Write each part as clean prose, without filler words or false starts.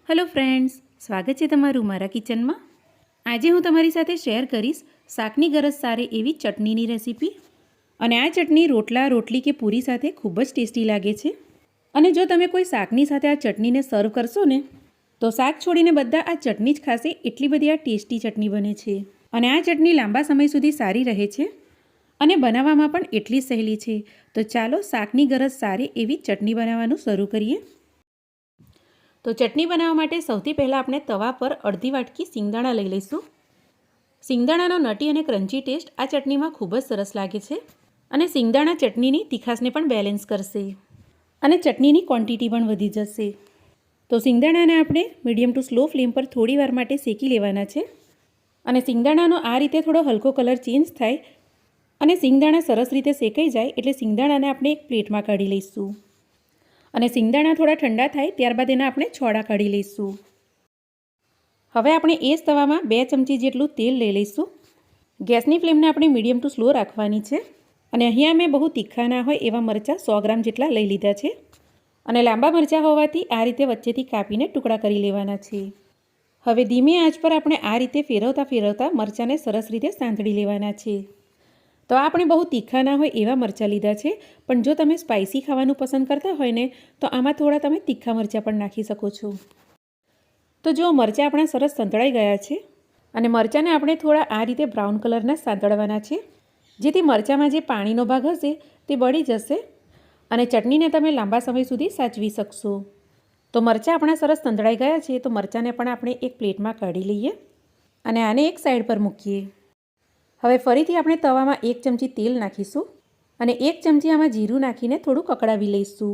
Hello friends, સ્વાગત છે તમારું મારા કિચનમાં। આજે હું તમારી સાથે શેર કરીશ શાકની ગરજ સારે એવી ચટણીની રેસીપી। અને આ ચટણી રોટલા, રોટલી કે પૂરી સાથે ખૂબ જ ટેસ્ટી લાગે છે। અને જો તમે કોઈ શાકની સાથે આ ચટણીને સર્વ કરશો ને તો શાક છોડીને બધા આ ચટણી જ ખાશે, એટલી બધી આ ટેસ્ટી ચટણી બને છે। અને આ ચટણી લાંબા સમય સુધી સારી રહે છે અને બનાવવામાં પણ એટલી સહેલી છે। તો ચાલો શાકની ગરજ સારે એવી ચટણી બનાવવાનું શરૂ કરીએ। તો ચટણી બનાવવા માટે સૌથી પહેલાં આપણે તવા પર અડધી વાટકી સિંગદાણા લઈ લઈશું। સિંગદાણાનો નટી અને ક્રન્ચી ટેસ્ટ આ ચટણીમાં ખૂબ જ સરસ લાગે છે અને સિંગદાણા ચટણીની તીખાશને પણ બેલેન્સ કરશે અને ચટણીની ક્વોન્ટિટી પણ વધી જશે। તો સિંગદાણાને આપણે મીડિયમ ટુ સ્લો ફ્લેમ પર થોડી વાર માટે શેકી લેવાના છે। અને સિંગદાણાનો આ રીતે થોડો હલકો કલર ચેન્જ થાય અને સિંગદાણા સરસ રીતે શેકાઈ જાય એટલે સિંગદાણાને આપણે એક પ્લેટમાં કાઢી લઈશું। અને સિંગદાણા થોડા ઠંડા થાય ત્યારબાદ એના આપણે છોડા કાઢી લઈશું। હવે આપણે એ જ તવામાં 2 ચમચી જેટલું તેલ લઈ લઈશું। ગેસની ફ્લેમને આપણે મીડિયમ ટુ સ્લો રાખવાની છે। અને અહીંયા મેં બહુ તીખા ના હોય એવા મરચાં 100 ગ્રામ જેટલા લઈ લીધા છે। અને લાંબા મરચાં હોવાથી આ રીતે વચ્ચેથી કાપીને ટુકડા કરી લેવાના છે। હવે ધીમી આંચ પર આપણે આ રીતે ફેરવતા મરચાંને સરસ રીતે સાંતળી લેવાના છે। તો આપણે બહુ તીખા ના હોય એવા મરચાં લીધા છે, પણ જો તમે સ્પાઇસી ખાવાનું પસંદ કરતા હોય ને તો આમાં થોડા તમે તીખા મરચાં પણ નાખી શકો છો। તો જો મરચાં આપણા સરસ સંતળાઈ ગયા છે અને મરચાંને આપણે થોડા આ રીતે બ્રાઉન કલરના સાંતળવાના છે, જેથી મરચાંમાં જે પાણીનો ભાગ હશે તે બળી જશે અને ચટણીને તમે લાંબા સમય સુધી સાચવી શકશો। તો મરચાં આપણા સરસ સંતળાઈ ગયા છે, તો મરચાંને પણ આપણે એક પ્લેટમાં કાઢી લઈએ અને આને એક સાઈડ પર મૂકીએ। હવે ફરીથી આપણે તવામાં 1 ચમચી તેલ નાખીશું અને 1 ચમચી આમાં જીરું નાખીને થોડું કકડાવી લઈશું।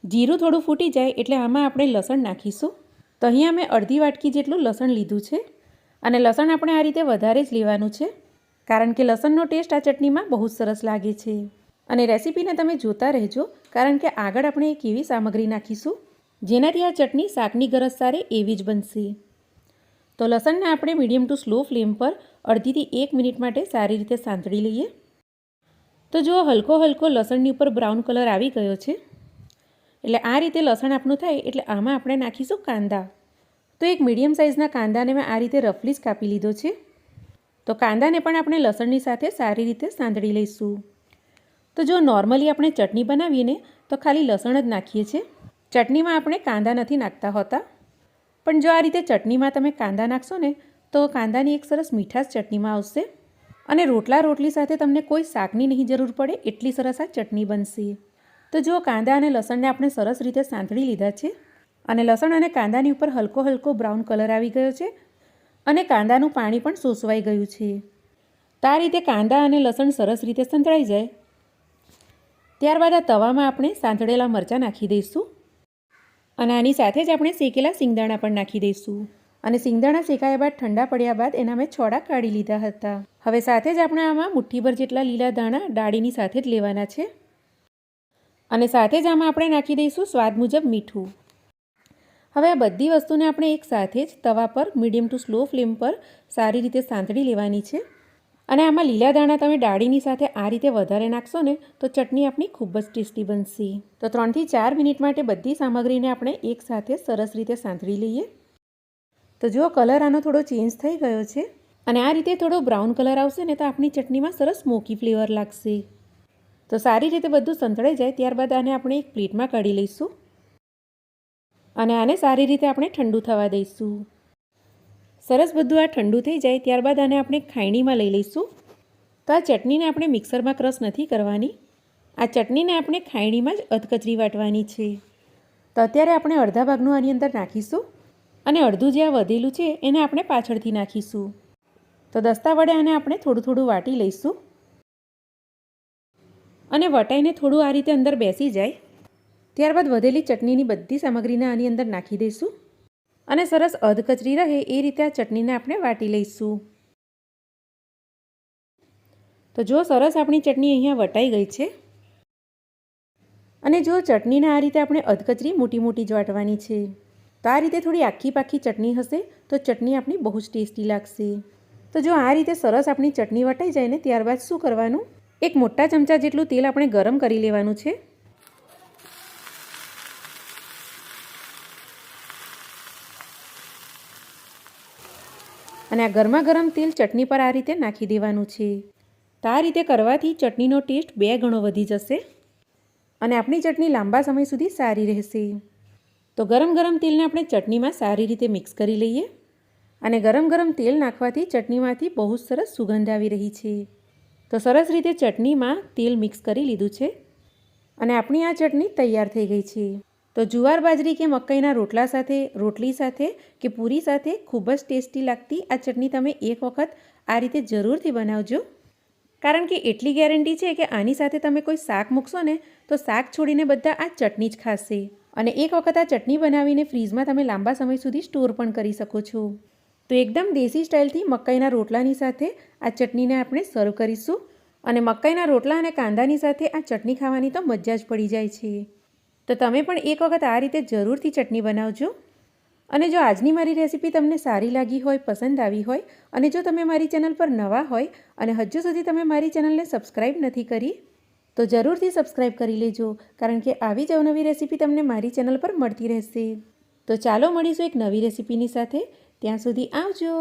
જીરું થોડું ફૂટી જાય એટલે આમાં આપણે લસણ નાખીશું। તો અહીંયા મેં અડધી વાટકી જેટલું લસણ લીધું છે અને લસણ આપણે આ રીતે વધારે જ લેવાનું છે, કારણ કે લસણનો ટેસ્ટ આ ચટણીમાં બહુ જ સરસ લાગે છે। અને રેસીપીને તમે જોતા રહેજો, કારણ કે આગળ આપણે એક એવી સામગ્રી નાખીશું જેનાથી આ ચટણી શાકની ગરજ સારે એવી જ બનશે। તો લસણને આપણે મીડિયમ ટુ સ્લો ફ્લેમ પર અડધીથી 1 મિનિટ માટે સારી રીતે સાંતળી લઈએ। તો જો હલકો લસણની ઉપર બ્રાઉન કલર આવી ગયો છે, એટલે આ રીતે લસણ આપણું થાય એટલે આમાં આપણે નાખીશું કાંદા। તો એક મીડિયમ સાઇઝના કાંદાને મેં આ રીતે રફલી જ કાપી લીધો છે। તો કાંદાને પણ આપણે લસણની સાથે સારી રીતે સાંતળી લઈશું। તો જો નોર્મલી આપણે ચટણી બનાવીએ ને તો ખાલી લસણ જ નાખીએ છીએ, ચટણીમાં આપણે કાંદા નથી નાખતા હોતા, પણ જો આ રીતે ચટણીમાં તમે કાંદા નાખશો ને તો કાંદાની એક સરસ મીઠાશ ચટણીમાં આવશે અને રોટલા રોટલી સાથે તમને કોઈ શાકની નહીં જરૂર પડે એટલી સરસ આ ચટણી બનશે। તો જો કાંદા અને લસણને આપણે સરસ રીતે સાંતળી લીધા છે અને લસણ અને કાંદાની ઉપર હલકો બ્રાઉન કલર આવી ગયો છે અને કાંદાનું પાણી પણ શોષવાઈ ગયું છે। તો આ રીતે કાંદા અને લસણ સરસ રીતે સંતળાઈ જાય ત્યારબાદ આ તવામાં આપણે સાંતળેલા મરચાં નાખી દઈશું અને આની સાથે જ આપણે શેકેલા સિંગદાણા પણ નાખી દઈશું। અને સિંગદાણા શેકાયા બાદ ઠંડા પડ્યા બાદ એના મેં છોડા કાઢી લીધા હતા। હવે સાથે જ આપણે આમાં મુઠ્ઠીભર જેટલા લીલા દાણા ડાળીની સાથે જ લેવાના છે અને સાથે જ આમાં આપણે નાખી દઈશું સ્વાદ મુજબ મીઠું। હવે આ બધી વસ્તુને આપણે એક સાથે જ તવા પર મીડિયમ ટુ સ્લો ફ્લેમ પર સારી રીતે સાંતળી લેવાની છે। અને આમાં લીલા દાણા તમે ડાળીની સાથે આ રીતે વધારે નાખશો ને તો ચટણી આપણી ખૂબ જ ટેસ્ટી બનશે। તો 3 થી 4 મિનિટ માટે બધી સામગ્રીને આપણે એક સાથે સરસ રીતે સાંતળી લઈએ। તો જો કલર આનો થોડો ચેન્જ થઈ ગયો છે અને આ રીતે થોડો બ્રાઉન કલર આવશે ને તો આપણી ચટણીમાં સરસ સ્મોકી ફ્લેવર લાગશે। તો સારી રીતે બધું સંતળાઈ જાય ત્યારબાદ આને આપણે એક પ્લેટમાં કાઢી લઈશું અને આને સારી રીતે આપણે ઠંડુ થવા દઈશું। સરસ બધું આ ઠંડુ થઈ જાય ત્યારબાદ આને આપણે ખાયણીમાં લઈ લઈશું। તો આ ચટણીને આપણે મિક્સરમાં ક્રશ નથી કરવાની, આ ચટણીને આપણે ખાયણીમાં જ અધકચરી વાટવાની છે। તો અત્યારે આપણે અડધા ભાગનું આની અંદર નાખીશું અને અડધું જે આ વધેલું છે એને આપણે પાછળથી નાખીશું। તો દસ્તા વડે આને આપણે થોડું વાટી લઈશું અને વટાઈને થોડું આ રીતે અંદર બેસી જાય ત્યારબાદ વધેલી ચટણીની બધી સામગ્રીને આની અંદર નાખી દઈશું અને સરસ અધકચરી રહે એ રીતે આ ચટણીને આપણે વાટી લઈશું। તો જો સરસ આપણી ચટણી અહીંયા વટાઈ ગઈ છે અને જો ચટણીને આ રીતે આપણે અધકચરી મોટી જ વાટવાની છે। તો આ રીતે થોડી આખી પાખી ચટણી હશે તો ચટણી આપણી બહુ જ ટેસ્ટી લાગશે। તો જો આ રીતે સરસ આપણી ચટણી વટાઈ જાય ને ત્યારબાદ શું કરવાનું, એક મોટા ચમચા જેટલું તેલ આપણે ગરમ કરી લેવાનું છે અને આ ગરમા ગરમ તેલ ચટણી પર આ રીતે નાખી દેવાનું છે. તો આ રીતે કરવાથી ચટણીનો ટેસ્ટ 2 ગણો વધી જશે અને આપણી ચટણી લાંબા સમય સુધી સારી રહેશે. તો ગરમ ગરમ તેલને આપણે ચટણીમાં સારી રીતે મિક્સ કરી લઈએ. અને ગરમ ગરમ તેલ નાખવાથી ચટણીમાંથી બહુ સરસ સુગંધ આવી રહી છે. તો સરસ રીતે ચટણીમાં તેલ મિક્સ કરી લીધું છે અને આપણી આ ચટણી તૈયાર થઈ ગઈ છે. તો જુવાર બાજરી કે મકાઈના રોટલા સાથે, રોટલી સાથે કે પૂરી સાથે ખૂબ જ ટેસ્ટી લાગતી આ ચટણી તમે એક વખત આ રીતે જરૂરથી બનાવજો. કારણ કે એટલી ગેરંટી છે કે આની સાથે તમે કોઈ શાક મૂકશો ને તો શાક છોડીને બધા આ ચટણી જ ખાશે. અને એક વખત આ ચટણી બનાવીને ફ્રીજમાં તમે લાંબા સમય સુધી સ્ટોર પણ કરી શકો છો. તો એકદમ દેશી સ્ટાઇલથી મકાઈના રોટલાની સાથે આ ચટણીને આપણે સર્વ કરીશું. અને મકાઈના રોટલા અને કાંદાની સાથે આ ચટણી ખાવાની તો મજા જ પડી જાય છે. તો તમે પણ એક વખત આ રીતે જરૂરથી ચટણી બનાવજો. અને જો આજની મારી રેસીપી તમને સારી લાગી હોય, પસંદ આવી હોય અને જો તમે મારી ચેનલ પર નવા હોય અને હજુ સુધી તમે મારી ચેનલને સબસ્ક્રાઈબ નથી કરી તો જરૂરથી સબસ્ક્રાઈબ કરી લેજો. કારણ કે આવી જ અવનવી રેસીપી તમને મારી ચેનલ પર મળતી રહેશે. તો ચાલો મળીશું એક નવી રેસીપીની સાથે. ત્યાં સુધી આવજો.